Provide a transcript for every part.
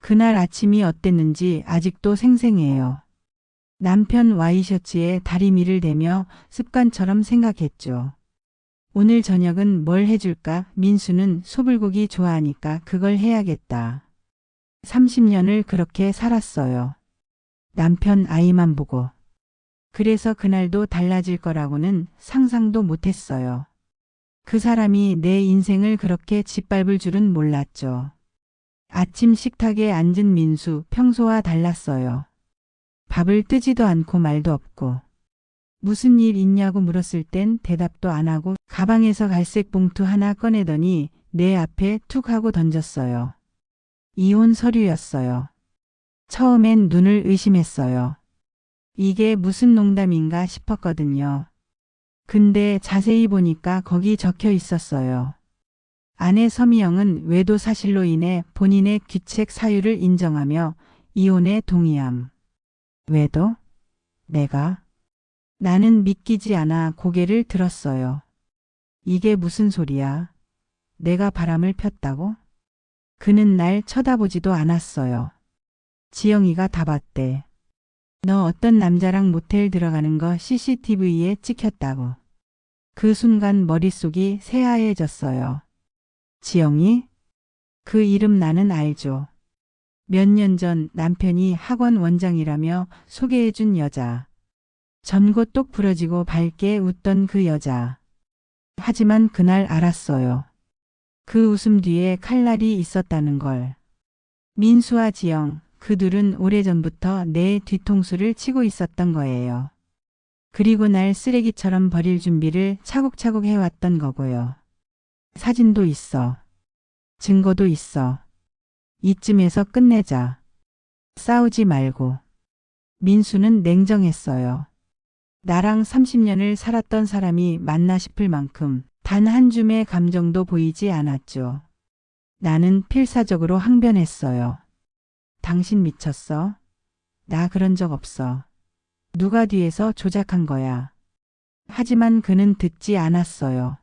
그날 아침이 어땠는지 아직도 생생해요. 남편 와이셔츠에 다리미를 대며 습관처럼 생각했죠. 오늘 저녁은 뭘 해줄까? 민수는 소불고기 좋아하니까 그걸 해야겠다. 30년을 그렇게 살았어요. 남편 아이만 보고. 그래서 그날도 달라질 거라고는 상상도 못했어요. 그 사람이 내 인생을 그렇게 짓밟을 줄은 몰랐죠. 아침 식탁에 앉은 민수, 평소와 달랐어요. 밥을 뜨지도 않고 말도 없고. 무슨 일 있냐고 물었을 땐 대답도 안 하고 가방에서 갈색 봉투 하나 꺼내더니 내 앞에 툭 하고 던졌어요. 이혼 서류였어요. 처음엔 눈을 의심했어요. 이게 무슨 농담인가 싶었거든요. 근데 자세히 보니까 거기 적혀 있었어요. 아내 서미영은 외도 사실로 인해 본인의 귀책 사유를 인정하며 이혼에 동의함. 외도? 내가? 나는 믿기지 않아 고개를 들었어요. 이게 무슨 소리야? 내가 바람을 폈다고? 그는 날 쳐다보지도 않았어요. 지영이가 다 봤대. 너 어떤 남자랑 모텔 들어가는 거 CCTV에 찍혔다고. 그 순간 머릿속이 새하얘졌어요. 지영이? 그 이름 나는 알죠. 몇 년 전 남편이 학원 원장이라며 소개해준 여자. 전고 똑 부러지고 밝게 웃던 그 여자. 하지만 그날 알았어요. 그 웃음 뒤에 칼날이 있었다는 걸. 민수와 지영, 그 둘은 오래전부터 내 뒤통수를 치고 있었던 거예요. 그리고 날 쓰레기처럼 버릴 준비를 차곡차곡 해왔던 거고요. 사진도 있어. 증거도 있어. 이쯤에서 끝내자. 싸우지 말고. 민수는 냉정했어요. 나랑 30년을 살았던 사람이 맞나 싶을 만큼 단 한 줌의 감정도 보이지 않았죠. 나는 필사적으로 항변했어요. 당신 미쳤어? 나 그런 적 없어. 누가 뒤에서 조작한 거야. 하지만 그는 듣지 않았어요.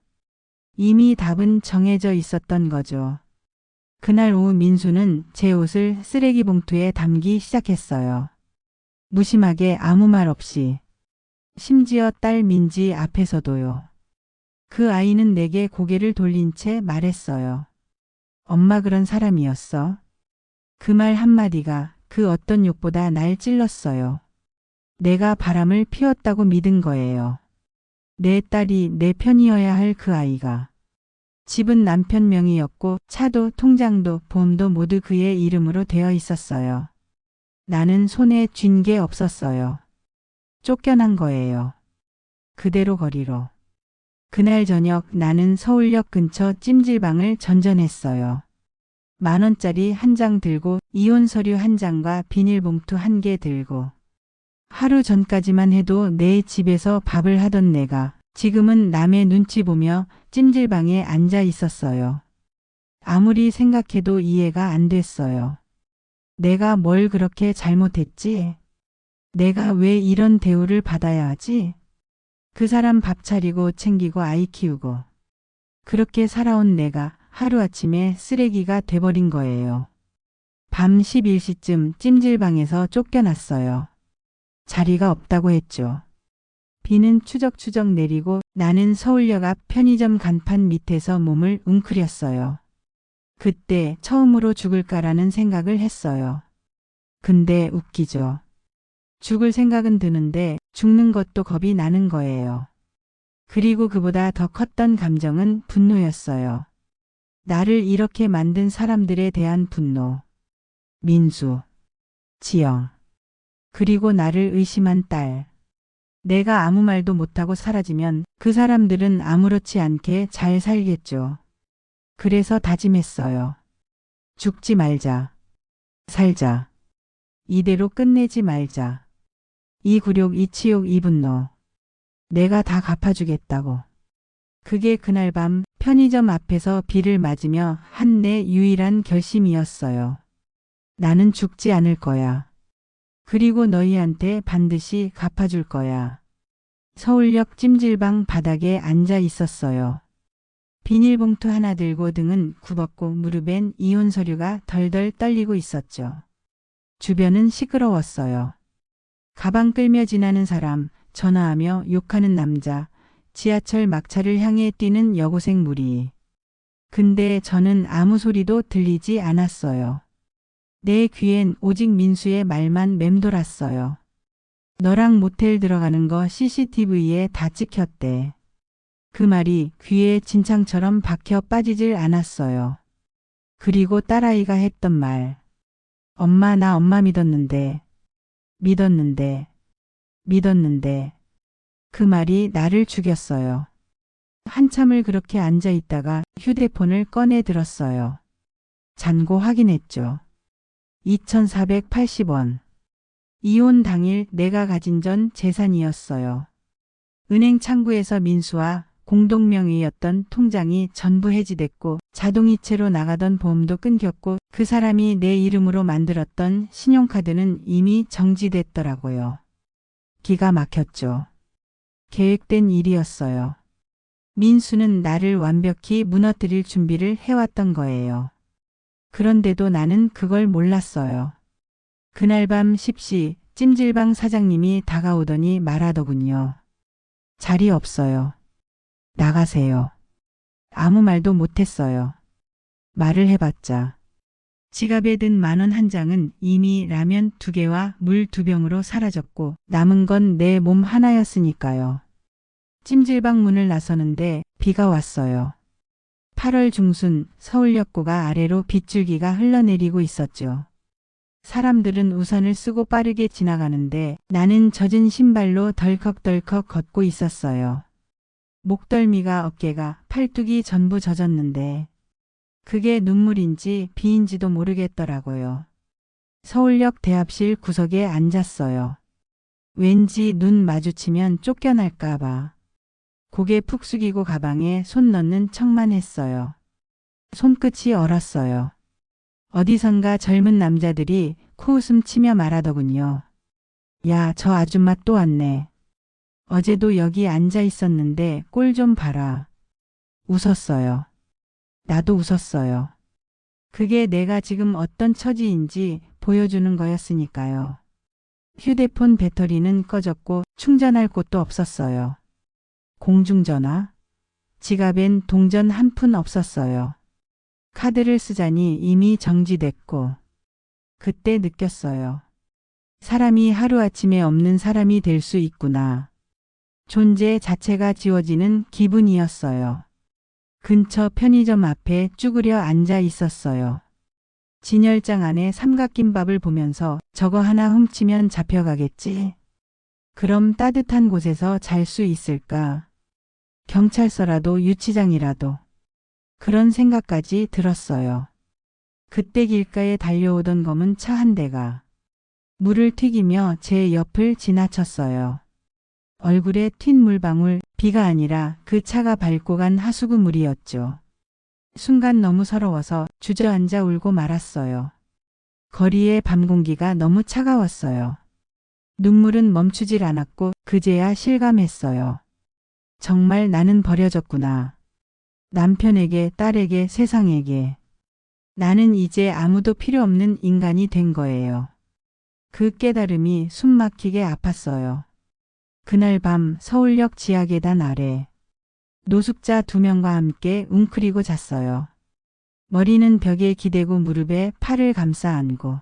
이미 답은 정해져 있었던 거죠. 그날 오후 민수는 제 옷을 쓰레기 봉투에 담기 시작했어요. 무심하게 아무 말 없이. 심지어 딸 민지 앞에서도요. 그 아이는 내게 고개를 돌린 채 말했어요. 엄마 그런 사람이었어? 그 말 한마디가 그 어떤 욕보다 날 찔렀어요. 내가 바람을 피웠다고 믿은 거예요. 내 딸이 내 편이어야 할 그 아이가. 집은 남편 명의였고 차도 통장도 보험도 모두 그의 이름으로 되어 있었어요. 나는 손에 쥔 게 없었어요. 쫓겨난 거예요. 그대로 거리로. 그날 저녁 나는 서울역 근처 찜질방을 전전했어요. 10,000원짜리 한 장 들고 이혼 서류 한 장과 비닐봉투 한 개 들고. 하루 전까지만 해도 내 집에서 밥을 하던 내가 지금은 남의 눈치 보며 찜질방에 앉아 있었어요. 아무리 생각해도 이해가 안 됐어요. 내가 뭘 그렇게 잘못했지? 내가 왜 이런 대우를 받아야 하지? 그 사람 밥 차리고 챙기고 아이 키우고 그렇게 살아온 내가 하루아침에 쓰레기가 돼버린 거예요. 밤 11시쯤 찜질방에서 쫓겨났어요. 자리가 없다고 했죠. 비는 추적추적 내리고 나는 서울역 앞 편의점 간판 밑에서 몸을 웅크렸어요. 그때 처음으로 죽을까라는 생각을 했어요. 근데 웃기죠. 죽을 생각은 드는데 죽는 것도 겁이 나는 거예요. 그리고 그보다 더 컸던 감정은 분노였어요. 나를 이렇게 만든 사람들에 대한 분노. 민수, 지영, 그리고 나를 의심한 딸. 내가 아무 말도 못하고 사라지면 그 사람들은 아무렇지 않게 잘 살겠죠. 그래서 다짐했어요. 죽지 말자. 살자. 이대로 끝내지 말자. 이 굴욕, 이 치욕, 이 분노. 내가 다 갚아주겠다고. 그게 그날 밤 편의점 앞에서 비를 맞으며 한 내 유일한 결심이었어요. 나는 죽지 않을 거야. 그리고 너희한테 반드시 갚아줄 거야. 서울역 찜질방 바닥에 앉아 있었어요. 비닐봉투 하나 들고 등은 굽었고 무릎엔 이혼 서류가 덜덜 떨리고 있었죠. 주변은 시끄러웠어요. 가방 끌며 지나는 사람, 전화하며 욕하는 남자, 지하철 막차를 향해 뛰는 여고생 무리. 근데 저는 아무 소리도 들리지 않았어요. 내 귀엔 오직 민수의 말만 맴돌았어요. 너랑 모텔 들어가는 거 CCTV에 다 찍혔대. 그 말이 귀에 진창처럼 박혀 빠지질 않았어요. 그리고 딸아이가 했던 말. 엄마 나 엄마 믿었는데. 믿었는데. 그 말이 나를 죽였어요. 한참을 그렇게 앉아 있다가 휴대폰을 꺼내 들었어요. 잔고 확인했죠. 2,480원. 이혼 당일 내가 가진 전 재산이었어요. 은행 창구에서 민수와 공동명의였던 통장이 전부 해지됐고 자동이체로 나가던 보험도 끊겼고 그 사람이 내 이름으로 만들었던 신용카드는 이미 정지됐더라고요. 기가 막혔죠. 계획된 일이었어요. 민수는 나를 완벽히 무너뜨릴 준비를 해왔던 거예요. 그런데도 나는 그걸 몰랐어요. 그날 밤 10시 찜질방 사장님이 다가오더니 말하더군요. 자리 없어요. 나가세요. 아무 말도 못했어요. 말을 해봤자. 지갑에 든 10,000원 한 장은 이미 라면 2개와 물 2병으로 사라졌고 남은 건 내 몸 하나였으니까요. 찜질방 문을 나서는데 비가 왔어요. 8월 중순 서울역고가 아래로 빗줄기가 흘러내리고 있었죠. 사람들은 우산을 쓰고 빠르게 지나가는데 나는 젖은 신발로 덜컥덜컥 걷고 있었어요. 목덜미가 어깨가 팔뚝이 전부 젖었는데 그게 눈물인지 비인지도 모르겠더라고요. 서울역 대합실 구석에 앉았어요. 왠지 눈 마주치면 쫓겨날까 봐. 고개 푹 숙이고 가방에 손 넣는 척만 했어요. 손끝이 얼었어요. 어디선가 젊은 남자들이 코웃음 치며 말하더군요. 야, 저 아줌마 또 왔네. 어제도 여기 앉아 있었는데 꼴 좀 봐라. 웃었어요. 나도 웃었어요. 그게 내가 지금 어떤 처지인지 보여주는 거였으니까요. 휴대폰 배터리는 꺼졌고 충전할 곳도 없었어요. 공중전화? 지갑엔 동전 한 푼 없었어요. 카드를 쓰자니 이미 정지됐고 그때 느꼈어요. 사람이 하루아침에 없는 사람이 될 수 있구나. 존재 자체가 지워지는 기분이었어요. 근처 편의점 앞에 쭈그려 앉아 있었어요. 진열장 안에 삼각김밥을 보면서 저거 하나 훔치면 잡혀가겠지. 그럼 따뜻한 곳에서 잘 수 있을까? 경찰서라도 유치장이라도. 그런 생각까지 들었어요. 그때 길가에 달려오던 검은 차 한 대가 물을 튀기며 제 옆을 지나쳤어요. 얼굴에 튄 물방울, 비가 아니라 그 차가 밟고 간 하수구 물이었죠. 순간 너무 서러워서 주저앉아 울고 말았어요. 거리의 밤 공기가 너무 차가웠어요. 눈물은 멈추질 않았고 그제야 실감했어요. 정말 나는 버려졌구나. 남편에게, 딸에게, 세상에게. 나는 이제 아무도 필요 없는 인간이 된 거예요. 그 깨달음이 숨막히게 아팠어요. 그날 밤 서울역 지하계단 아래 노숙자 2명과 함께 웅크리고 잤어요. 머리는 벽에 기대고 무릎에 팔을 감싸 안고.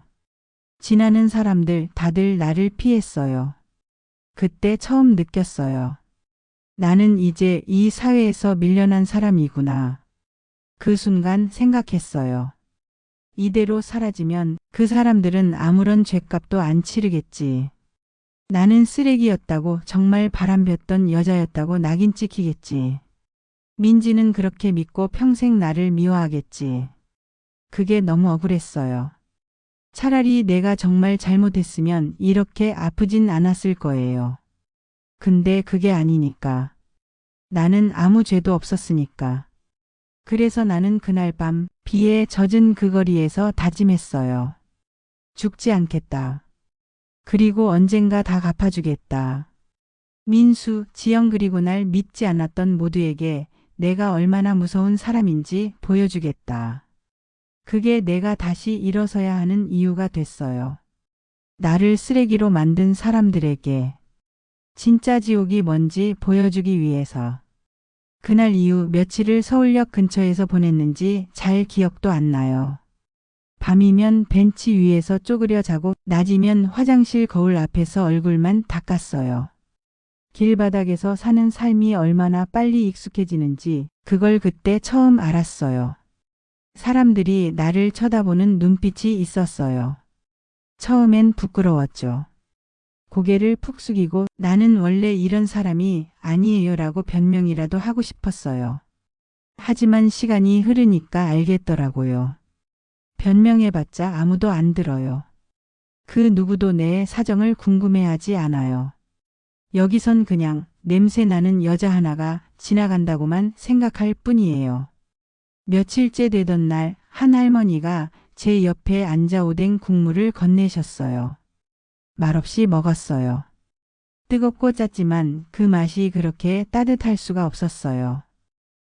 지나는 사람들 다들 나를 피했어요. 그때 처음 느꼈어요. 나는 이제 이 사회에서 밀려난 사람이구나. 그 순간 생각했어요. 이대로 사라지면 그 사람들은 아무런 죗값도 안 치르겠지. 나는 쓰레기였다고 정말 바람폈던 여자였다고 낙인 찍히겠지. 민지는 그렇게 믿고 평생 나를 미워하겠지. 그게 너무 억울했어요. 차라리 내가 정말 잘못했으면 이렇게 아프진 않았을 거예요. 근데 그게 아니니까. 나는 아무 죄도 없었으니까. 그래서 나는 그날 밤 비에 젖은 그 거리에서 다짐했어요. 죽지 않겠다. 그리고 언젠가 다 갚아주겠다. 민수, 지영 그리고 날 믿지 않았던 모두에게 내가 얼마나 무서운 사람인지 보여주겠다. 그게 내가 다시 일어서야 하는 이유가 됐어요. 나를 쓰레기로 만든 사람들에게 진짜 지옥이 뭔지 보여주기 위해서. 그날 이후 며칠을 서울역 근처에서 보냈는지 잘 기억도 안 나요. 밤이면 벤치 위에서 쪼그려 자고 낮이면 화장실 거울 앞에서 얼굴만 닦았어요. 길바닥에서 사는 삶이 얼마나 빨리 익숙해지는지 그걸 그때 처음 알았어요. 사람들이 나를 쳐다보는 눈빛이 있었어요. 처음엔 부끄러웠죠. 고개를 푹 숙이고 나는 원래 이런 사람이 아니에요 라고 변명이라도 하고 싶었어요. 하지만 시간이 흐르니까 알겠더라고요. 변명해봤자 아무도 안 들어요. 그 누구도 내 사정을 궁금해하지 않아요. 여기선 그냥 냄새 나는 여자 하나가 지나간다고만 생각할 뿐이에요. 며칠째 되던 날 한 할머니가 제 옆에 앉아 오뎅 국물을 건네셨어요. 말없이 먹었어요. 뜨겁고 짰지만 그 맛이 그렇게 따뜻할 수가 없었어요.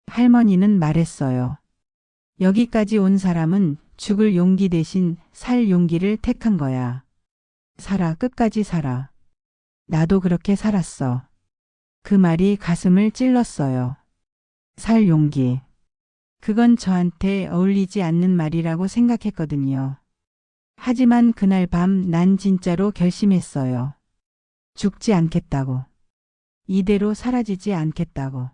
할머니는 말했어요. 여기까지 온 사람은 죽을 용기 대신 살 용기를 택한 거야. 살아, 끝까지 살아. 나도 그렇게 살았어. 그 말이 가슴을 찔렀어요. 살 용기. 그건 저한테 어울리지 않는 말이라고 생각했거든요. 하지만 그날 밤 난 진짜로 결심했어요. 죽지 않겠다고. 이대로 사라지지 않겠다고.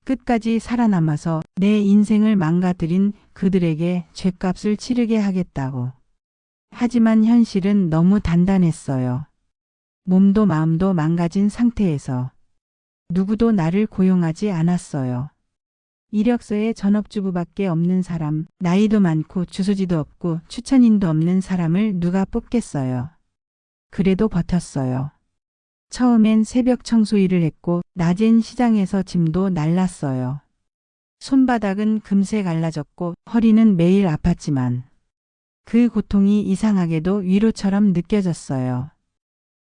끝까지 살아남아서 내 인생을 망가뜨린 그들에게 죗값을 치르게 하겠다고. 하지만 현실은 너무 단단했어요. 몸도 마음도 망가진 상태에서. 누구도 나를 고용하지 않았어요. 이력서에 전업주부밖에 없는 사람, 나이도 많고 주소지도 없고 추천인도 없는 사람을 누가 뽑겠어요. 그래도 버텼어요. 처음엔 새벽 청소 일을 했고 낮엔 시장에서 짐도 날랐어요. 손바닥은 금세 갈라졌고 허리는 매일 아팠지만 그 고통이 이상하게도 위로처럼 느껴졌어요.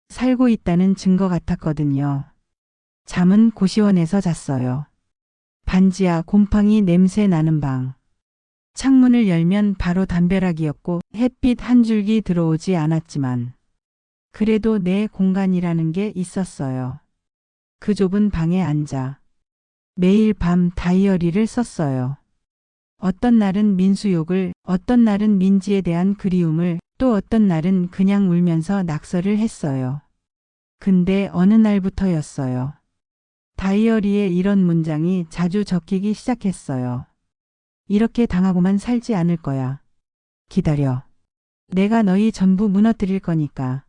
살고 있다는 증거 같았거든요. 잠은 고시원에서 잤어요. 반지하 곰팡이 냄새 나는 방. 창문을 열면 바로 담벼락이었고 햇빛 한 줄기 들어오지 않았지만 그래도 내 공간이라는 게 있었어요. 그 좁은 방에 앉아 매일 밤 다이어리를 썼어요. 어떤 날은 민수욕을, 어떤 날은 민지에 대한 그리움을, 또 어떤 날은 그냥 울면서 낙서를 했어요. 근데 어느 날부터였어요. 다이어리에 이런 문장이 자주 적히기 시작했어요. 이렇게 당하고만 살지 않을 거야. 기다려. 내가 너희 전부 무너뜨릴 거니까.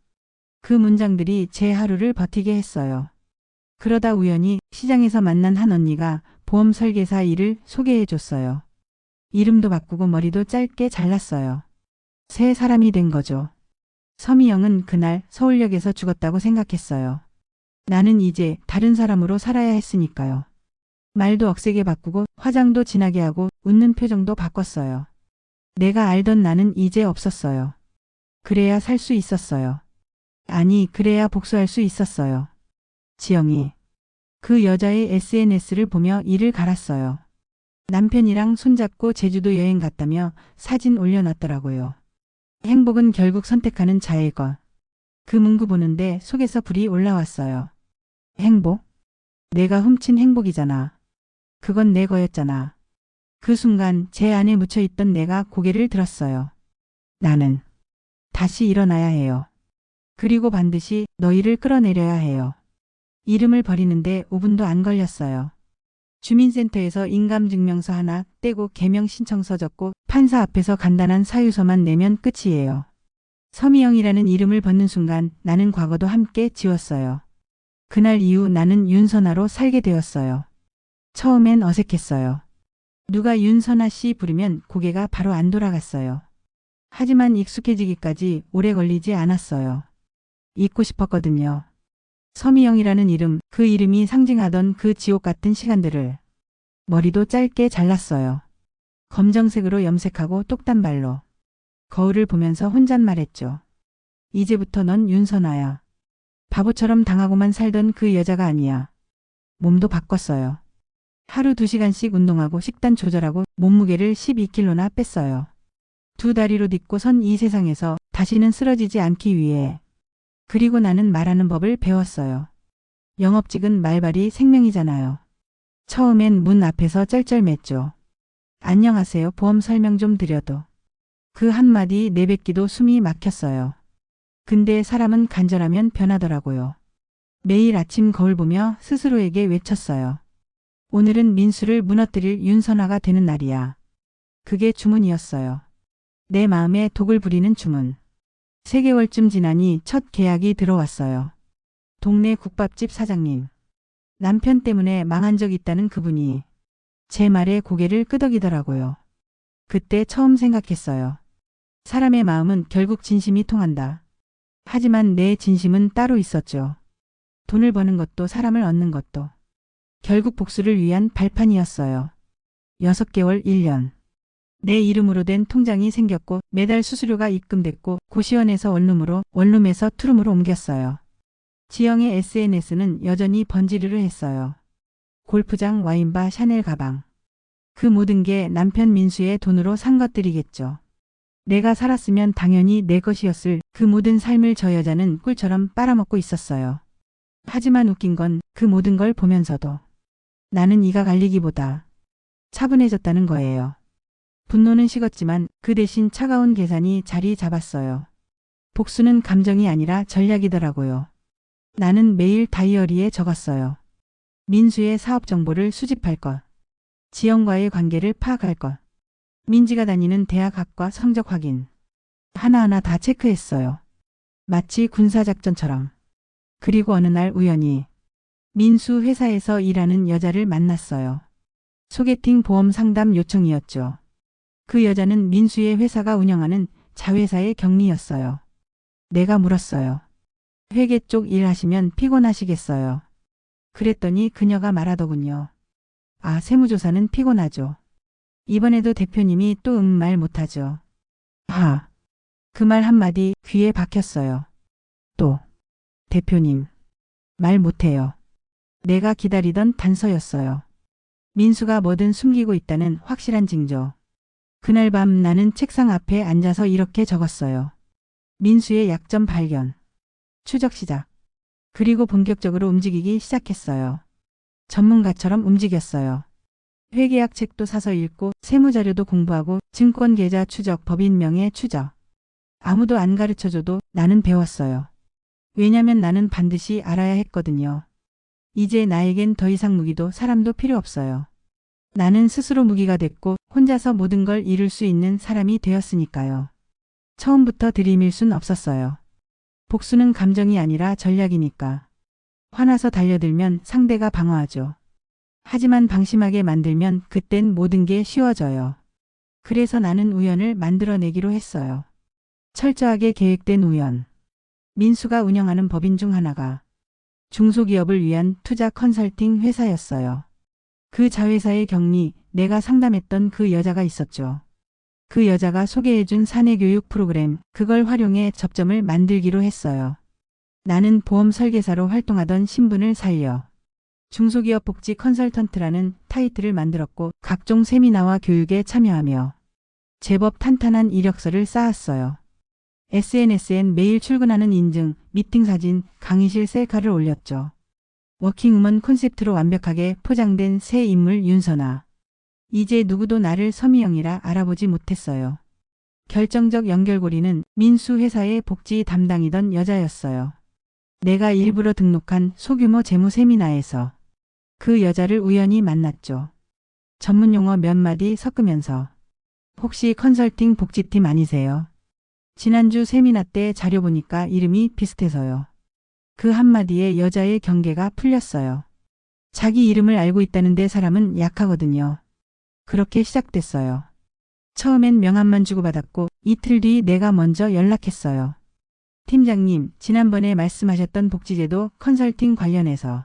그 문장들이 제 하루를 버티게 했어요. 그러다 우연히 시장에서 만난 한 언니가 보험 설계사 일을 소개해 줬어요. 이름도 바꾸고 머리도 짧게 잘랐어요. 새 사람이 된 거죠. 서미영은 그날 서울역에서 죽었다고 생각했어요. 나는 이제 다른 사람으로 살아야 했으니까요. 말도 억세게 바꾸고 화장도 진하게 하고 웃는 표정도 바꿨어요. 내가 알던 나는 이제 없었어요. 그래야 살 수 있었어요. 아니, 그래야 복수할 수 있었어요. 지영이. 그 여자의 SNS를 보며 이를 갈았어요. 남편이랑 손잡고 제주도 여행 갔다며 사진 올려놨더라고요. 행복은 결국 선택하는 자의 것. 그 문구 보는데 속에서 불이 올라왔어요. 행복? 내가 훔친 행복이잖아. 그건 내 거였잖아. 그 순간 제 안에 묻혀있던 내가 고개를 들었어요. 나는 다시 일어나야 해요. 그리고 반드시 너희를 끌어내려야 해요. 이름을 버리는데 5분도 안 걸렸어요. 주민센터에서 인감증명서 하나 떼고 개명 신청서 적고 판사 앞에서 간단한 사유서만 내면 끝이에요. 서미영이라는 이름을 벗는 순간 나는 과거도 함께 지웠어요. 그날 이후 나는 윤선아로 살게 되었어요. 처음엔 어색했어요. 누가 윤선아 씨 부르면 고개가 바로 안 돌아갔어요. 하지만 익숙해지기까지 오래 걸리지 않았어요. 잊고 싶었거든요. 서미영이라는 이름, 그 이름이 상징하던 그 지옥 같은 시간들을. 머리도 짧게 잘랐어요. 검정색으로 염색하고 똑단발로. 거울을 보면서 혼잣말했죠. 이제부터 넌 윤선아야. 바보처럼 당하고만 살던 그 여자가 아니야. 몸도 바꿨어요. 하루 2시간씩 운동하고 식단 조절하고 몸무게를 12kg나 뺐어요. 두 다리로 딛고 선 이 세상에서 다시는 쓰러지지 않기 위해. 그리고 나는 말하는 법을 배웠어요. 영업직은 말발이 생명이잖아요. 처음엔 문 앞에서 쩔쩔맸죠. 안녕하세요. 보험 설명 좀 드려도. 그 한마디 내뱉기도 숨이 막혔어요. 근데 사람은 간절하면 변하더라고요. 매일 아침 거울 보며 스스로에게 외쳤어요. 오늘은 민수를 무너뜨릴 윤선아가 되는 날이야. 그게 주문이었어요. 내 마음에 독을 부리는 주문. 3개월쯤 지나니 첫 계약이 들어왔어요. 동네 국밥집 사장님. 남편 때문에 망한 적 있다는 그분이 제 말에 고개를 끄덕이더라고요. 그때 처음 생각했어요. 사람의 마음은 결국 진심이 통한다. 하지만 내 진심은 따로 있었죠. 돈을 버는 것도 사람을 얻는 것도. 결국 복수를 위한 발판이었어요. 6개월 1년. 내 이름으로 된 통장이 생겼고 매달 수수료가 입금됐고 고시원에서 원룸으로 원룸에서 투룸으로 옮겼어요. 지영의 SNS는 여전히 번지르르 했어요. 골프장, 와인바, 샤넬 가방. 그 모든 게 남편 민수의 돈으로 산 것들이겠죠. 내가 살았으면 당연히 내 것이었을 그 모든 삶을 저 여자는 꿀처럼 빨아먹고 있었어요. 하지만 웃긴 건 그 모든 걸 보면서도 나는 이가 갈리기보다 차분해졌다는 거예요. 분노는 식었지만 그 대신 차가운 계산이 자리 잡았어요. 복수는 감정이 아니라 전략이더라고요. 나는 매일 다이어리에 적었어요. 민수의 사업 정보를 수집할 것. 지영과의 관계를 파악할 것. 민지가 다니는 대학 학과 성적 확인. 하나하나 다 체크했어요. 마치 군사작전처럼. 그리고 어느 날 우연히 민수 회사에서 일하는 여자를 만났어요. 소개팅 보험 상담 요청이었죠. 그 여자는 민수의 회사가 운영하는 자회사의 경리였어요. 내가 물었어요. 회계 쪽 일하시면 피곤하시겠어요. 그랬더니 그녀가 말하더군요. 아, 세무조사는 피곤하죠. 이번에도 대표님이 또 말 못하죠. 하. 그 말 한마디 귀에 박혔어요. 또. 대표님. 말 못해요. 내가 기다리던 단서였어요. 민수가 뭐든 숨기고 있다는 확실한 징조. 그날 밤 나는 책상 앞에 앉아서 이렇게 적었어요. 민수의 약점 발견. 추적 시작. 그리고 본격적으로 움직이기 시작했어요. 전문가처럼 움직였어요. 회계학 책도 사서 읽고 세무자료도 공부하고 증권계좌 추적, 법인 명예 추적. 아무도 안 가르쳐줘도 나는 배웠어요. 왜냐면 나는 반드시 알아야 했거든요. 이제 나에겐 더 이상 무기도 사람도 필요 없어요. 나는 스스로 무기가 됐고 혼자서 모든 걸 이룰 수 있는 사람이 되었으니까요. 처음부터 들이밀 순 없었어요. 복수는 감정이 아니라 전략이니까. 화나서 달려들면 상대가 방어하죠. 하지만 방심하게 만들면 그땐 모든 게 쉬워져요. 그래서 나는 우연을 만들어내기로 했어요. 철저하게 계획된 우연. 민수가 운영하는 법인 중 하나가 중소기업을 위한 투자 컨설팅 회사였어요. 그 자회사의 경리, 내가 상담했던 그 여자가 있었죠. 그 여자가 소개해준 사내교육 프로그램, 그걸 활용해 접점을 만들기로 했어요. 나는 보험 설계사로 활동하던 신분을 살려 중소기업 복지 컨설턴트라는 타이틀을 만들었고 각종 세미나와 교육에 참여하며 제법 탄탄한 이력서를 쌓았어요. SNS엔 매일 출근하는 인증, 미팅 사진, 강의실 셀카를 올렸죠. 워킹우먼 콘셉트로 완벽하게 포장된 새 인물 윤선아. 이제 누구도 나를 서미영이라 알아보지 못했어요. 결정적 연결고리는 민수 회사의 복지 담당이던 여자였어요. 내가 일부러 등록한 소규모 재무 세미나에서 그 여자를 우연히 만났죠. 전문 용어 몇 마디 섞으면서 혹시 컨설팅 복지팀 아니세요? 지난주 세미나 때 자료 보니까 이름이 비슷해서요. 그 한마디에 여자의 경계가 풀렸어요. 자기 이름을 알고 있다는데 사람은 약하거든요. 그렇게 시작됐어요. 처음엔 명함만 주고받았고 이틀 뒤 내가 먼저 연락했어요. 팀장님, 지난번에 말씀하셨던 복지제도 컨설팅 관련해서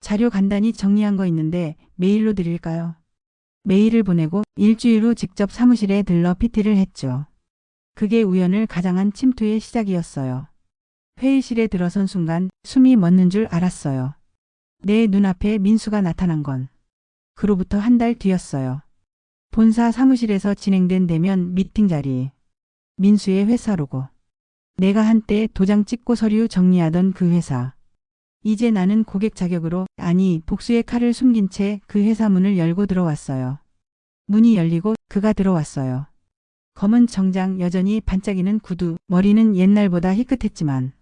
자료 간단히 정리한 거 있는데 메일로 드릴까요? 메일을 보내고 일주일 후 직접 사무실에 들러 PT를 했죠. 그게 우연을 가장한 침투의 시작이었어요. 회의실에 들어선 순간 숨이 멎는 줄 알았어요. 내 눈앞에 민수가 나타난 건 그로부터 한 달 뒤였어요. 본사 사무실에서 진행된 대면 미팅 자리. 민수의 회사 로고. 내가 한때 도장 찍고 서류 정리하던 그 회사. 이제 나는 고객 자격으로, 아니 복수의 칼을 숨긴 채 그 회사 문을 열고 들어왔어요. 문이 열리고 그가 들어왔어요. 검은 정장, 여전히 반짝이는 구두, 머리는 옛날보다 희끗했지만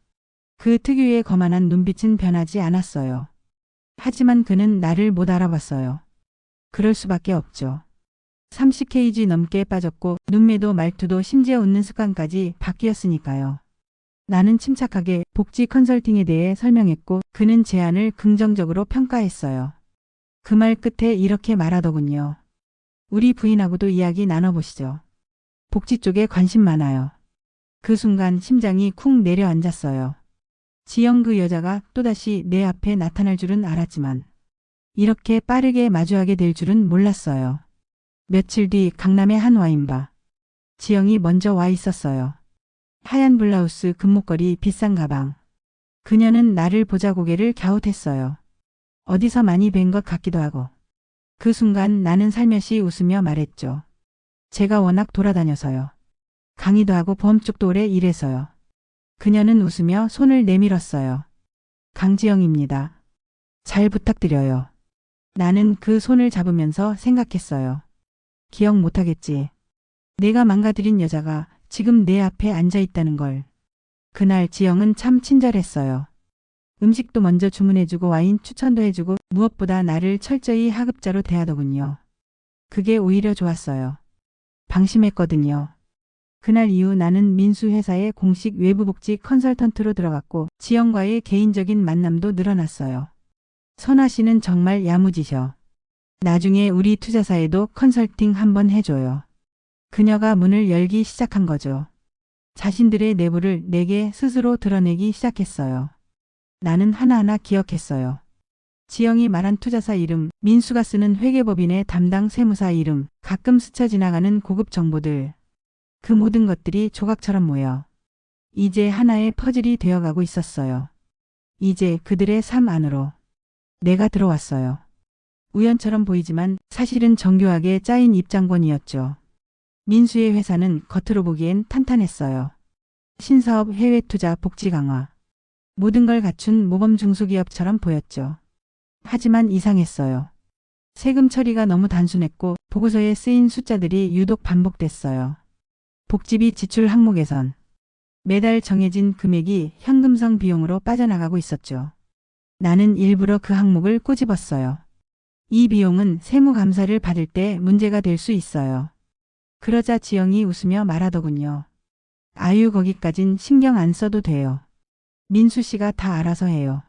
그 특유의 거만한 눈빛은 변하지 않았어요. 하지만 그는 나를 못 알아봤어요. 그럴 수밖에 없죠. 30kg 넘게 빠졌고 눈매도 말투도 심지어 웃는 습관까지 바뀌었으니까요. 나는 침착하게 복지 컨설팅에 대해 설명했고 그는 제안을 긍정적으로 평가했어요. 그 말 끝에 이렇게 말하더군요. 우리 부인하고도 이야기 나눠보시죠. 복지 쪽에 관심 많아요. 그 순간 심장이 쿵 내려앉았어요. 지영 그 여자가 또다시 내 앞에 나타날 줄은 알았지만 이렇게 빠르게 마주하게 될 줄은 몰랐어요. 며칠 뒤 강남의 한 와인바. 지영이 먼저 와 있었어요. 하얀 블라우스, 금목걸이, 비싼 가방. 그녀는 나를 보자 고개를 갸웃했어요. 어디서 많이 뵌 것 같기도 하고. 그 순간 나는 살며시 웃으며 말했죠. 제가 워낙 돌아다녀서요. 강의도 하고 보험 쪽도 오래 일해서요. 그녀는 웃으며 손을 내밀었어요. 강지영입니다. 잘 부탁드려요. 나는 그 손을 잡으면서 생각했어요. 기억 못하겠지. 내가 망가뜨린 여자가 지금 내 앞에 앉아 있다는 걸. 그날 지영은 참 친절했어요. 음식도 먼저 주문해주고 와인 추천도 해주고 무엇보다 나를 철저히 하급자로 대하더군요. 그게 오히려 좋았어요. 방심했거든요. 그날 이후 나는 민수 회사의 공식 외부복지 컨설턴트로 들어갔고 지영과의 개인적인 만남도 늘어났어요. 선아 씨는 정말 야무지셔. 나중에 우리 투자사에도 컨설팅 한번 해줘요. 그녀가 문을 열기 시작한 거죠. 자신들의 내부를 내게 스스로 드러내기 시작했어요. 나는 하나하나 기억했어요. 지영이 말한 투자사 이름, 민수가 쓰는 회계법인의 담당 세무사 이름, 가끔 스쳐 지나가는 고급 정보들. 그 모든 것들이 조각처럼 모여 이제 하나의 퍼즐이 되어가고 있었어요. 이제 그들의 삶 안으로 내가 들어왔어요. 우연처럼 보이지만 사실은 정교하게 짜인 입장권이었죠. 민수의 회사는 겉으로 보기엔 탄탄했어요. 신사업, 해외 투자, 복지 강화. 모든 걸 갖춘 모범 중소기업처럼 보였죠. 하지만 이상했어요. 세금 처리가 너무 단순했고 보고서에 쓰인 숫자들이 유독 반복됐어요. 복지비 지출 항목에선 매달 정해진 금액이 현금성 비용으로 빠져나가고 있었죠. 나는 일부러 그 항목을 꼬집었어요. 이 비용은 세무감사를 받을 때 문제가 될 수 있어요. 그러자 지영이 웃으며 말하더군요. 아유, 거기까진 신경 안 써도 돼요. 민수 씨가 다 알아서 해요.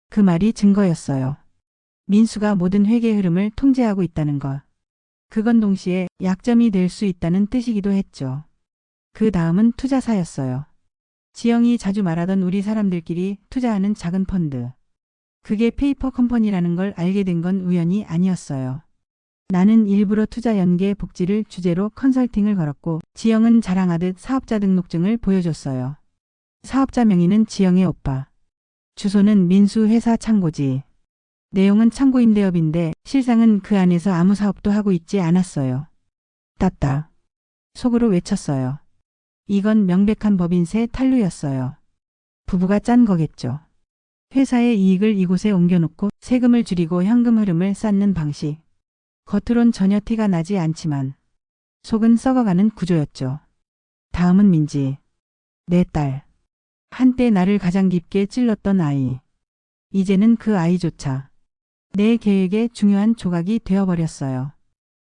그 말이 증거였어요. 민수가 모든 회계 흐름을 통제하고 있다는 것. 그건 동시에 약점이 될 수 있다는 뜻이기도 했죠. 그 다음은 투자사였어요. 지영이 자주 말하던 우리 사람들끼리 투자하는 작은 펀드. 그게 페이퍼 컴퍼니라는 걸 알게 된 건 우연이 아니었어요. 나는 일부러 투자 연계 복지를 주제로 컨설팅을 걸었고 지영은 자랑하듯 사업자 등록증을 보여줬어요. 사업자 명의는 지영의 오빠. 주소는 민수 회사 창고지. 내용은 창고 임대업인데 실상은 그 안에서 아무 사업도 하고 있지 않았어요. 따따. 속으로 외쳤어요. 이건 명백한 법인세 탈루였어요. 부부가 짠 거겠죠. 회사의 이익을 이곳에 옮겨놓고 세금을 줄이고 현금 흐름을 쌓는 방식. 겉으론 전혀 티가 나지 않지만 속은 썩어가는 구조였죠. 다음은 민지. 내 딸. 한때 나를 가장 깊게 찔렀던 아이. 이제는 그 아이조차 내 계획의 중요한 조각이 되어버렸어요.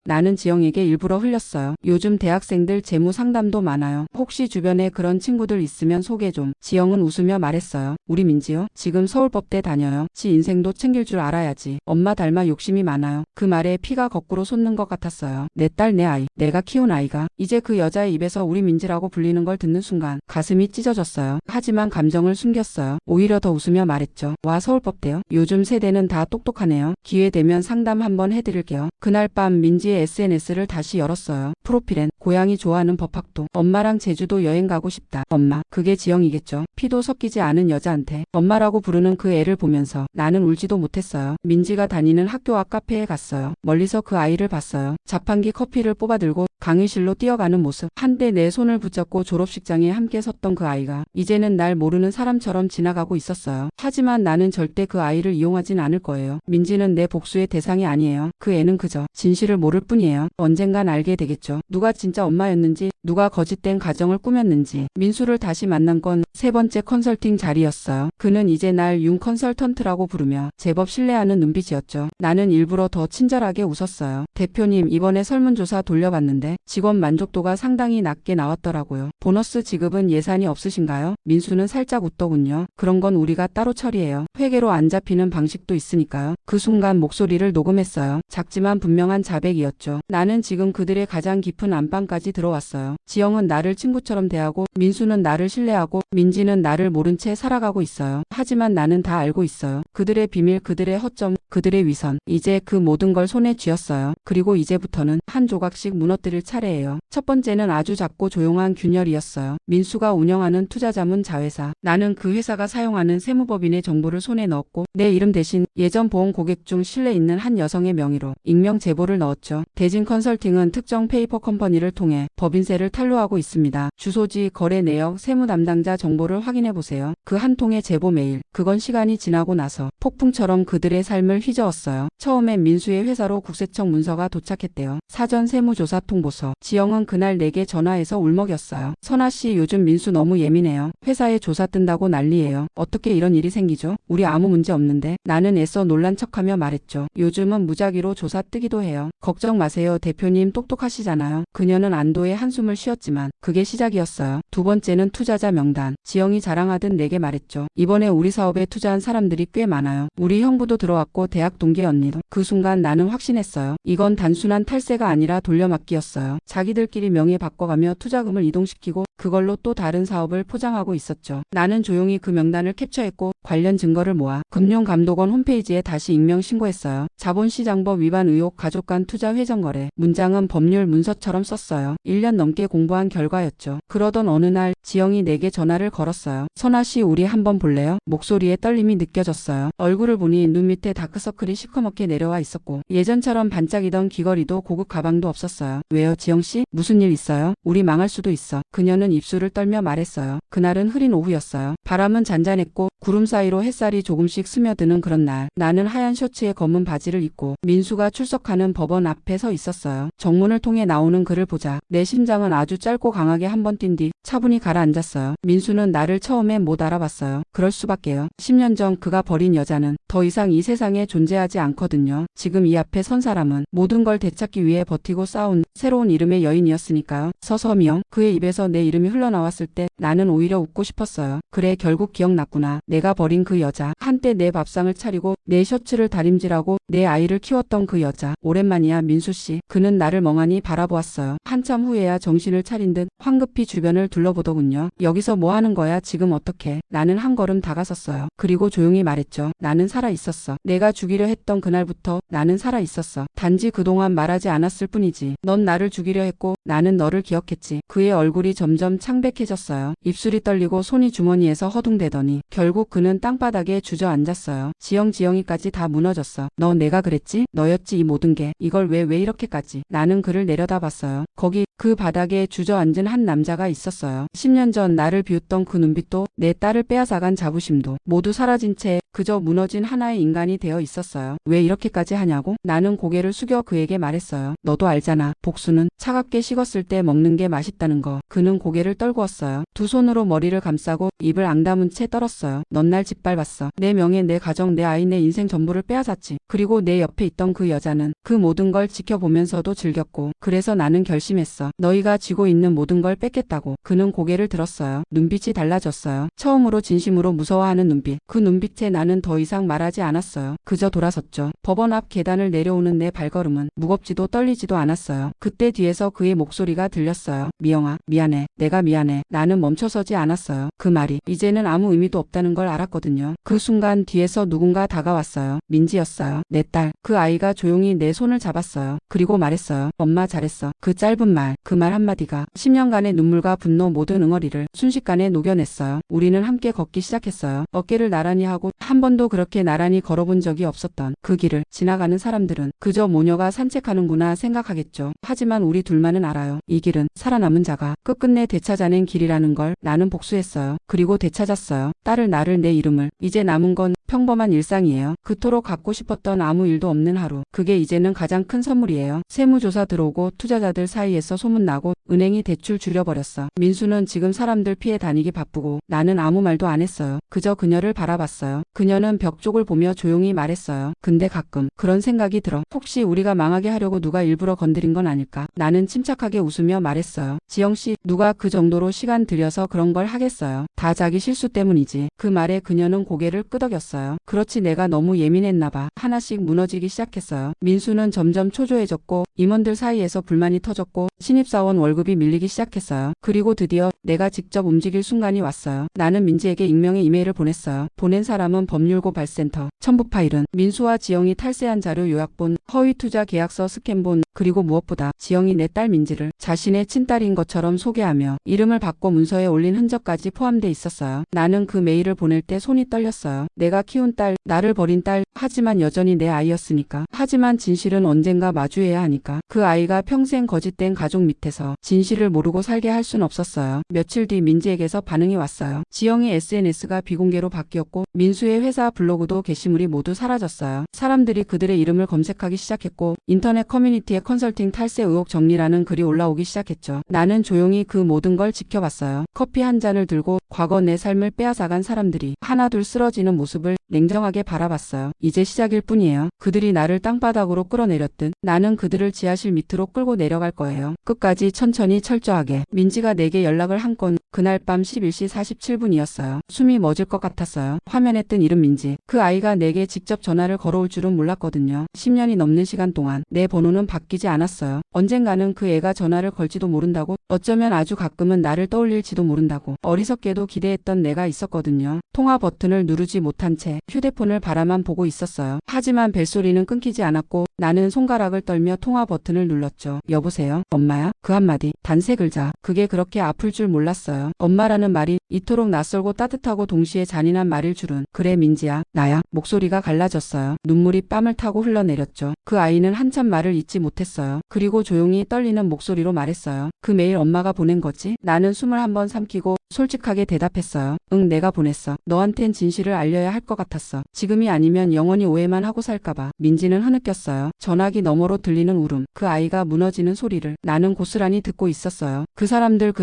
나는 지영에게 일부러 흘렸어요. 요즘 대학생들 재무 상담도 많아요. 혹시 주변에 그런 친구들 있으면 소개 좀. 지영은 웃으며 말했어요. 우리 민지요? 지금 서울법대 다녀요. 지 인생도 챙길 줄 알아야지. 엄마 닮아 욕심이 많아요. 그 말에 피가 거꾸로 솟는 것 같았어요. 내 딸, 내 아이, 내가 키운 아이가 이제 그 여자의 입에서 우리 민지라고 불리는 걸 듣는 순간 가슴이 찢어졌어요. 하지만 감정을 숨겼어요. 오히려 더 웃으며 말했죠. 와, 서울법대요? 요즘 세대는 다 똑똑하네요. 기회 되면 상담 한번 해드릴게요. 그날 밤 민지의 뒤에 SNS를 다시 열었어요. 프로필엔 고양이 좋아하는 법학도, 엄마랑 제주도 여행 가고 싶다. 엄마, 그게 지영이겠죠. 피도 섞이지 않은 여자한테 엄마라고 부르는 그 애를 보면서 나는 울지도 못했어요. 민지가 다니는 학교 앞 카페에 갔어요. 멀리서 그 아이를 봤어요. 자판기 커피를 뽑아들고 강의실로 뛰어가는 모습. 한때 내 손을 붙잡고 졸업식장에 함께 섰던 그 아이가 이제는 날 모르는 사람처럼 지나가고 있었어요. 하지만 나는 절대 그 아이를 이용하진 않을 거예요. 민지는 내 복수의 대상이 아니에요. 그 애는 그저 진실을 모를 뿐이에요. 언젠간 알게 되겠죠. 누가 진짜 엄마였는지, 누가 거짓된 가정을 꾸몄는지. 민수를 다시 만난 건 세 번째 컨설팅 자리였어요. 그는 이제 날 윤 컨설턴트라고 부르며 제법 신뢰하는 눈빛이었죠. 나는 일부러 더 친절하게 웃었어요. 대표님, 이번에 설문조사 돌려봤는데 직원 만족도가 상당히 낮게 나왔더라고요. 보너스 지급은 예산이 없으신가요? 민수는 살짝 웃더군요. 그런 건 우리가 따로 처리해요. 회계로 안 잡히는 방식도 있으니까요. 그 순간 목소리를 녹음했어요. 작지만 분명한 자백이었죠. 나는 지금 그들의 가장 깊은 안방까지 들어왔어요. 지영은 나를 친구처럼 대하고 민수는 나를 신뢰하고 민지는 나를 모른 채 살아가고 있어요. 하지만 나는 다 알고 있어요. 그들의 비밀, 그들의 허점, 그들의 위선. 이제 그 모든 걸 손에 쥐었어요. 그리고 이제부터는 한 조각씩 무너뜨릴 차례예요. 첫 번째는 아주 작고 조용한 균열이었어요. 민수가 운영하는 투자자문 자회사. 나는 그 회사가 사용하는 세무법인의 정보를 손에 넣었고 내 이름 대신 예전 보험 고객 중 신뢰 있는 한 여성의 명의로 익명 제보를 넣었죠. 대진 컨설팅은 특정 페이퍼 컴퍼니를 통해 법인세를 탈루하고 있습니다. 주소지, 거래 내역, 세무 담당자 정보를 확인해 보세요. 그 한 통의 제보 메일. 그건 시간이 지나고 나서 폭풍처럼 그들의 삶을 휘저었어요. 처음엔 민수의 회사로 국세청 문서가 도착했대요. 사전 세무조사 통보서. 지영은 그날 내게 전화해서 울먹였어요. 선아 씨, 요즘 민수 너무 예민해요. 회사에 조사 뜬다고 난리예요. 어떻게 이런 일이 생기죠? 우리 아무 문제 없는데. 나는 애써 놀란 척하며 말했죠. 요즘은 무작위로 조사 뜨기도 해요. 걱정 마세요. 대표님 똑똑하시잖아요. 그녀는 안도의 한숨을 쉬었지만 그게 시작이었어요. 두 번째는 투자자 명단. 지영이 자랑하듯 내게 말했죠. 이번에 우리 사업에 투자한 사람들이 꽤 많아요. 우리 형부도 들어왔고 대학 동기 언니도. 그 순간 나는 확신했어요. 이건 단순한 탈세가 아니라 돌려막기였어요. 자기들끼리 명예 바꿔가며 투자금을 이동시키고 그걸로 또 다른 사업을 포장하고 있었죠. 나는 조용히 그 명단을 캡처했고 관련 증거를 모아 금융감독원 홈페이지에 다시 익명 신고했어요. 자본시장법 위반 의혹, 가족 간 투자 회전거래. 문장은 법률 문서처럼 썼어요. 1년 넘게 공부한 결과였죠. 그러던 어느 날 지영이 내게 전화를 걸었어요. 선아 씨, 우리 한번 볼래요? 목소리에 떨림이 느껴졌어요. 얼굴을 보니 눈 밑에 다크서클이 시커멓게 내려와 있었고 예전처럼 반짝이던 귀걸이도 고급 가방도 없었어요. 왜요, 지영 씨? 무슨 일 있어요? 우리 망할 수도 있어. 그녀는 입술을 떨며 말했어요. 그날은 흐린 오후였어요. 바람은 잔잔했고 구름 사이로 햇살이 조금씩 스며드는 그런 날, 나는 하얀 셔츠에 검은 바지를 입고 민수가 출석하는 법원 앞에 서 있었어요. 정문을 통해 나오는 그를 보자 내 심장은 아주 짧고 강하게 한 번 뛴 뒤 차분히 가라앉았어요. 민수는 나를 처음엔 못 알아봤어요. 그럴 수밖에요. 10년 전 그가 버린 여자는 더 이상 이 세상에 존재하지 않거든요. 지금 이 앞에 선 사람은 모든 걸 되찾기 위해 버티고 싸운 새로운 이름의 여인이었으니까요. 서서미영. 그의 입에서 내 이름이 흘러나왔을 때 나는 오히려 웃고 싶었어요. 그래, 결국 기억났구나. 내가 버린 그 여자. 한때 내 밥상을 차리고 내 셔츠를 다림질하고 내 아이를 키웠던 그 여자. 오랜만이야, 민수 씨. 그는 나를 멍하니 바라보았어요. 한참 후에야 정신을 차린 듯 황급히 주변을 둘러보더군요. 여기서 뭐 하는 거야? 지금 어떻게? 나는 한 걸음 다가섰어요. 그리고 조용히 말했죠. 나는 살아 있었어. 내가 죽이려 했던 그날부터 나는 살아 있었어. 단지 그동안 말하지 않았을 뿐이지. 넌 나를 죽이려 했고 나는 너를 기억했지. 그의 얼굴이 점점 창백해졌어요. 입술이 떨리고 손이 주머니에서 허둥대더니 결국 그는 땅바닥에 주저앉았어요. 지영이까지 다 무너졌어. 너 내가 그랬지? 너였지 이 모든 게. 이걸 왜 이렇게까지. 나는 그를 내려다봤어요. 거기 그 바닥에 주저앉은 한 남자가 있었어요. 10년 전 나를 비웃던 그 눈빛도 내 딸을 빼앗아간 자부심도 모두 사라진 채 그저 무너진 하나의 인간이 되어 있었어요. 왜 이렇게까지 하냐고? 나는 고개를 숙여 그에게 말했어요. 너도 알잖아. 복수는 차갑게 식었을 때 먹는 게 맛있다는 거. 그는 고개를 떨구었어요. 두 손으로 머리를 감싸고 입을 앙다문 채 떨었어요. 넌 날 짓밟았어. 내 명예, 내 가정, 내 아이, 내 인생 전부를 빼앗았지. 그리고 내 옆에 있던 그 여자는 그 모든 걸 지켜보면서도 즐겼고 그래서 나는 결심했어. 너희가 쥐고 있는 모든 걸 뺏겠다고. 그는 고개를 들었어요. 눈빛이 달라졌어요. 처음으로 진심으로 무서워하는 눈빛. 그 눈빛에 나는 더 이상 말하지 않았어요. 그저 돌아섰죠. 법원 앞 계단을 내려오는 내 발걸음은 무겁지도 떨리지도 않았어요. 그때 뒤에서 그의 목소리가 들렸어요. 미영아, 미안해. 내가 미안해. 나는 멈춰서지 않았어요. 그 말이 이제는 아무 의미도 없다는 걸 알았거든요. 그 순간 뒤에서 누군가 다가왔어요. 민지였어요. 내 딸. 그 아이가 조용히 내 손을 잡았어요. 그리고 말했어요. 엄마 잘했어. 그 짧은 말, 그 말 한마디가 10년간의 눈물과 분노 모든 응어리를 순식간에 녹여냈어요. 우리는 함께 걷기 시작했어요. 어깨를 나란히 하고 한 번도 그렇게 나란히 걸어본 적이 없었던 그 길을 지나가는 사람들은 그저 모녀가 산책하는구나 생각하겠죠. 하지만 우리 둘만은 알아요. 이 길은 살아남은 자가 끝끝내 되찾아낸 길이라는 걸. 나는 복수했어요. 그리고 되찾았어요. 딸을, 나를, 내 이름을. 이제 남은 건 평범한 일상이에요. 그토록 갖고 싶었던 아무 일도 없는 하루. 그게 이제는 가장 큰 선물이에요. 세무조사 들어오고 투자자들 사이에서 소문나고 은행이 대출 줄여버렸어. 민수는 지금 사람들 피해 다니기 바쁘고 나는 아무 말도 안 했어요. 그저 그녀를 바라봤어요. 그녀는 벽 쪽을 보며 조용히 말했어요. 근데 가끔 그런 생각이 들어. 혹시 우리가 망하게 하려고 누가 일부러 건드린 건 아닐까? 나는 침착하게 웃으며 말했어요. 지영씨, 누가 그 정도로 시간 들여서 그런 걸 하겠어요. 다 자기 실수 때문이지. 그 말에 그녀는 고개를 끄덕였어요. 그렇지, 내가 너무 예민했나봐. 하나씩 무너지기 시작했어요. 민수는 점점 초조해졌고 임원들 사이에서 불만이 터졌고 신입사원 월급이 밀리기 시작했어요. 그리고 드디어 내가 직접 움직일 순간이 왔어요. 나는 민지에게 익명의 이메일을 보냈어요. 보낸 사람은 법률고발센터. 첨부 파일은 민수와 지영이 탈세한 자료 요약본, 허위투자 계약서 스캔본, 그리고 무엇보다 지영이 내 딸 민지를 자신의 친딸인 것처럼 소개하며 이름을 바꿔 문서에 올린 흔적까지 포함돼 있었어요. 나는 그 메일을 보낼 때 손이 떨렸어요. 내가 키운 딸, 나를 버린 딸, 하지만 여전히 내 아이였으니까. 하지만 진실은 언젠가 마주해야 하니까. 그 아이가 평생 거짓된 가족 밑에서 진실을 모르고 살게 할 순 없었어요. 며칠 뒤 민지에게서 반응이 왔어요. 지영의 SNS가 비공개로 바뀌었고 민수의 회사 블로그도 게시물이 모두 사라졌어요. 사람들이 그들의 이름을 검색하기 시작했고 인터넷 커뮤니티에 컨설팅 탈세 의혹 정리라는 글이 올라오기 시작했죠. 나는 조용히 그 모든 걸 지켜봤어요. 커피 한 잔을 들고 과거 내 삶을 빼앗아간 사람들이 하나둘 쓰러지는 모습을 냉정하게 바라봤어요. 이제 시작일 뿐이에요. 그들이 나를 땅바닥으로 끌어내렸듯 나는 그들을 지하실 밑으로 끌고 내려갈 거예요. 끝까지 천천히 철저하게. 민지가 내게 연락을 한 건 그날 밤 11시 47분이었어요. 숨이 멎을 것 같았어요. 화면에 뜬 이름 민지. 그 아이가 내게 직접 전화를 걸어올 줄은 몰랐거든요. 10년이 넘는 시간 동안 내 번호는 바뀌지 않았어요. 언젠가는 그 애가 전화를 걸지도 모른다고, 어쩌면 아주 가끔은 나를 떠올릴지도 모른다고 어리석게도 기대했던 내가 있었거든요. 통화 버튼을 누르지 못한 채 휴대폰을 바라만 보고 있었어요. 하지만 벨소리는 끊기지 않았고 나는 손가락을 떨며 통화 버튼을 눌렀죠. 여보세요? 엄마야? 그 한마디, 단 세 글자. 그게 그렇게 아플 줄 몰랐어요. 엄마라는 말이 이토록 낯설고 따뜻하고 동시에 잔인한 말일 줄은. 그래 민지야, 나야. 목소리가 갈라졌어요. 눈물이 뺨을 타고 흘러내렸죠. 그 아이는 한참 말을 잇지 못했어요. 그리고 조용히 떨리는 목소리로 말했어요. 그 메일 엄마가 보낸 거지? 나는 숨을 한번 삼키고 솔직하게 대답했어요. 응, 내가 보냈어. 너한텐 진실을 알려야 할 것 같았어. 지금이 아니면 영원히 오해만 하고 살까봐. 민지는 흐느꼈어요. 전화기 너머로 들리는 울음. 그 아이가 무너지는 소리를 나는 고스란히 듣고 있었어요. 그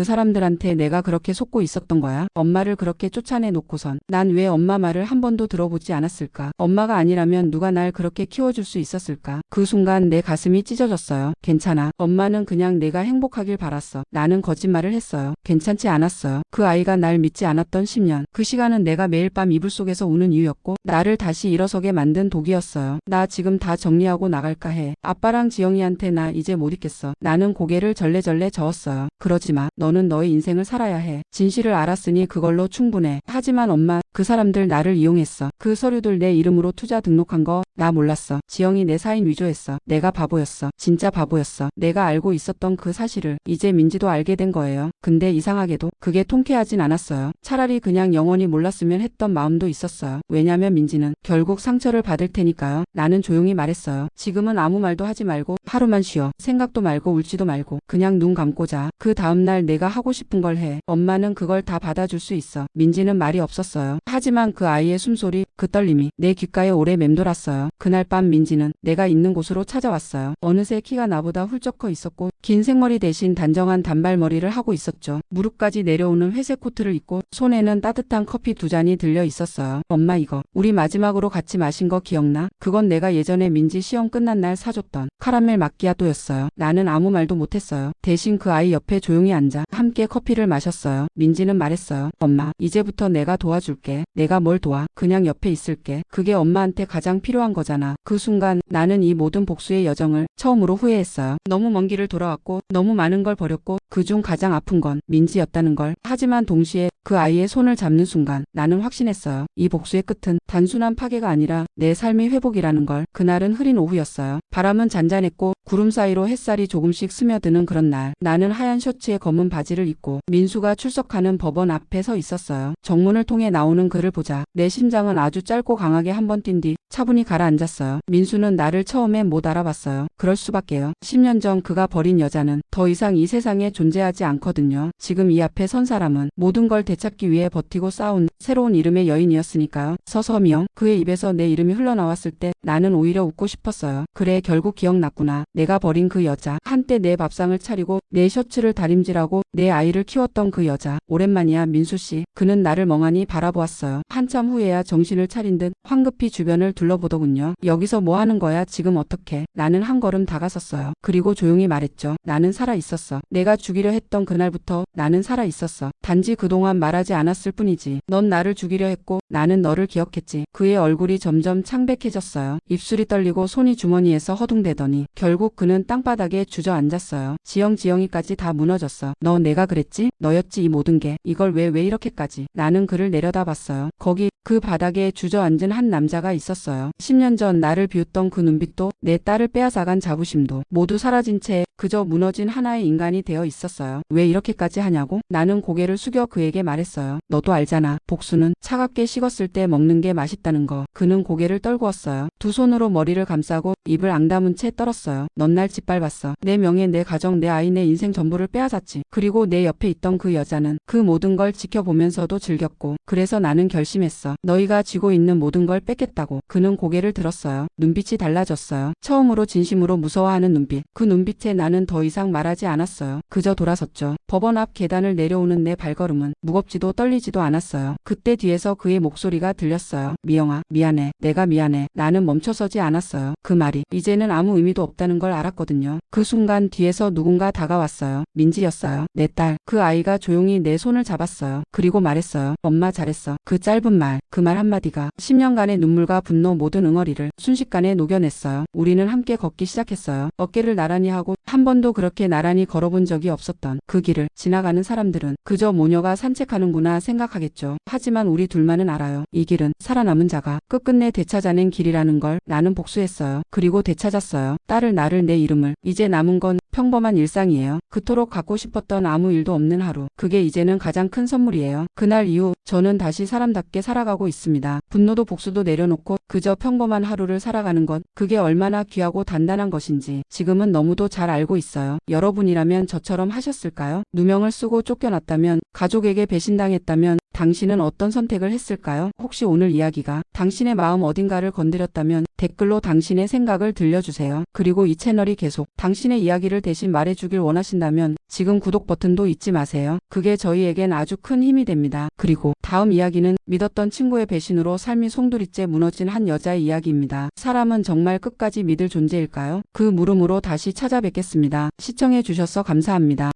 사람들한테 내가 그렇게 속고 있었던 거야. 엄마를 그렇게 쫓아내 놓고선 난 왜 엄마 말을 한 번도 들어보지 않았을까? 엄마가 아니라면 누가 날 그렇게 키워줄 수 있었을까? 그 순간 내 가슴이 찢어졌어요. 괜찮아. 엄마는 그냥 내가 행복하길 바랐어. 나는 거짓말을 했어요. 괜찮지 않았어요. 그 아이가 날 믿지 않았던 10년. 그 시간은 내가 매일 밤 이불 속에서 우는 이유였고 나를 다시 일어서게 만든 독이었어요. 나 지금 다 정리하고 나갈까 해. 아빠랑 지영이한테 나 이제 못 있겠어. 나는 고개를 절레절레 저었어요. 그러지 마. 너는 너의 인생을 살아야 해. 진실을 알았으니 그걸로 충분해. 하지만 엄마, 그 사람들 나를 이용했어. 그 서류들 내 이름으로 투자 등록한 거 나 몰랐어. 지영이 내 사인 위조했어. 내가 바보였어. 진짜 바보였어. 내가 알고 있었던 그 사실을 이제 민지도 알게 된 거예요. 근데 이상하게도 그게 통쾌하진 않았어요. 차라리 그냥 영원히 몰랐으면 했던 마음도 있었어요. 왜냐면 민지는 결국 상처를 받을 테니까요. 나는 조용히 말했어요. 지금은 아무 말도 하지 말고 하루만 쉬어. 생각도 말고 울지도 말고 그냥 눈 감고 자. 그 다음날 내가 하고 싶은 걸 해. 엄마는 그걸 다 받아줄 수 있어. 민지는 말이 없었어요. 하지만 그 아이의 숨소리, 그 떨림이 내 귓가에 오래 맴돌았어요. 그날 밤 민지는 내가 있는 곳으로 찾아왔어요. 어느새 키가 나보다 훌쩍 커 있었고 긴 생머리 대신 단정한 단발머리를 하고 있었죠. 무릎까지 내려오는 회색 코트를 입고 손에는 따뜻한 커피 2잔이 들려 있었어요. 엄마, 이거 우리 마지막으로 같이 마신 거 기억나? 그건 내가 예전에 민지 시험 끝난 날 사줬던 카라멜 마끼아또였어요. 나는 아무 말도 못했어요. 대신 그 아이 옆에 조용히 앉아 함께 커피를 마셨어요. 민지는 말했어요. 엄마, 이제부터 내가 도와줄게. 도와줄게. 내가 뭘 도와? 그냥 옆에 있을게. 그게 엄마한테 가장 필요한 거잖아. 그 순간 나는 이 모든 복수의 여정을 처음으로 후회했어요. 너무 먼 길을 돌아왔고 너무 많은 걸 버렸고 그중 가장 아픈 건 민지였다는 걸. 하지만 동시에 그 아이의 손을 잡는 순간 나는 확신했어요. 이 복수의 끝은 단순한 파괴가 아니라 내 삶의 회복이라는 걸. 그날은 흐린 오후였어요. 바람은 잔잔했고 구름 사이로 햇살이 조금씩 스며드는 그런 날, 나는 하얀 셔츠에 검은 바지를 입고 민수가 출석하는 법원 앞에 서 있었어요. 정문을 통해 나오는 그를 보자 내 심장은 아주 짧고 강하게 한 번 뛴 뒤 차분히 가라앉았어요. 민수는 나를 처음엔 못 알아봤어요. 그럴 수밖에요. 10년 전 그가 버린 여자는 더 이상 이 세상에 존재하지 않거든요. 지금 이 앞에 선 사람은 모든 걸 되찾기 위해 버티고 싸운 새로운 이름의 여인이었으니까요. 서서미영. 그의 입에서 내 이름이 흘러나왔을 때 나는 오히려 웃고 싶었어요. 그래, 결국 기억났구나. 내가 버린 그 여자. 한때 내 밥상을 차리고 내 셔츠를 다림질하고 내 아이를 키웠던 그 여자. 오랜만이야, 민수씨. 그는 나를 멍하니 바라보았어요. 한참 후에야 정신을 차린 듯 황급히 주변을 둘러보더군요. 여기서 뭐 하는 거야? 지금 어떻게? 나는 한 걸음 다가섰어요. 그리고 조용히 말했죠. 나는 살아 있었어. 내가 죽이려 했던 그날부터 나는 살아 있었어. 단지 그동안 말하지 않았을 뿐이지. 넌 나를 죽이려 했고 나는 너를 기억했지. 그의 얼굴이 점점 창백해졌어요. 입술이 떨리고 손이 주머니에서 허둥대더니 결국 그는 땅바닥에 주저앉았어요. 지영이까지 다 무너졌어. 너 내가 그랬지? 너였지 이 모든 게. 이걸 왜 이렇게까지. 나는 그를 내려다봤어요. 거기 그 바닥에 주저앉은 한 남자가 있었어요. 10년 전 나를 비웃던 그 눈빛도 내 딸을 빼앗아간 자부심도 모두 사라진 채 그저 무너진 하나의 인간이 되어 있었어요. 왜 이렇게까지 하냐고? 나는 고개를 숙여 그에게 말했어요. 너도 알잖아. 복수는 차갑게 식었을 때 먹는 게 맛있다는 거. 그는 고개를 떨구었어요. 두 손으로 머리를 감싸고 입을 앙다문 채 떨었어요. 넌 날 짓밟았어. 내 명예, 내 가정, 내 아이, 내 인생 전부를 빼앗았지. 그리고 내 옆에 있던 그 여자는 그 모든 걸 지켜보면서도 즐겼고 그래서 나는 결심했어. 너희가 쥐고 있는 모든 걸 뺏겠다고. 그는 고개를 들었어요. 눈빛이 달라졌어요. 처음으로 진심으로 무서워하는 눈빛. 그 눈빛에 나는 더 이상 말하지 않았어요. 그저 돌아섰죠. 법원 앞 계단을 내려오는 내 발걸음은 무겁지도 떨리지도 않았어요. 그때 뒤에서 그의 목소리가 들렸어요. 미영아, 미안해. 내가 미안해. 나는 멈춰서지 않았어요. 그 말이 이제는 아무 의미도 없다는 걸 알았거든요. 그 순간 뒤에서 누군가 다가왔어요. 민지였어요. 내 딸. 그 아이가 조용히 내 손을 잡았어요. 그리고 말했어요. 엄마 잘했어. 그 짧은 말, 그 말 한마디가 10년간의 눈물과 분노 모든 응어리를 순식간에 녹여냈어요. 우리는 함께 걷기 시작했어요. 어깨를 나란히 하고 한 번도 그렇게 나란히 걸어본 적이 없었던 그 길을 지나가는 사람들은 그저 모녀가 산책하는구나 생각하겠죠. 하지만 우리 둘만은 알아요. 이 길은 살아남은 자가 끝끝내 되찾아낸 길이라는 걸. 나는 복수했어요. 그리고 되찾았어요. 딸을, 나를, 내 이름을. 이제 남은 건 평범한 일상이에요. 그토록 갖고 싶었던 아무 일도 없는 하루. 그게 이제는 가장 큰 선물이에요. 그날 이후 저는 다시 사람답게 살아가고 있습니다. 분노도 복수도 내려놓고 그저 평범한 하루를 살아가는 것. 그게 얼마나 귀하고 단단한 것인지 지금은 너무도 잘 알고 있어요. 여러분이라면 저처럼 하셨을까요? 누명을 쓰고 쫓겨났다면, 가족에게 배신당했다면 당신은 어떤 선택을 했을까요? 혹시 오늘 이야기가 당신의 마음 어딘가를 건드렸다면 댓글로 당신의 생각을 들려주세요. 그리고 이 채널이 계속 당신의 이야기를 대신 말해주길 원하신다면 지금 구독 버튼도 잊지 마세요. 그게 저희에겐 아주 큰 힘이 됩니다. 그리고 다음 이야기는 믿었던 친구의 배신으로 삶이 송두리째 무너진 한 여자의 이야기입니다. 사람은 정말 끝까지 믿을 존재일까요? 그 물음으로 다시 찾아뵙겠습니다. 시청해주셔서 감사합니다.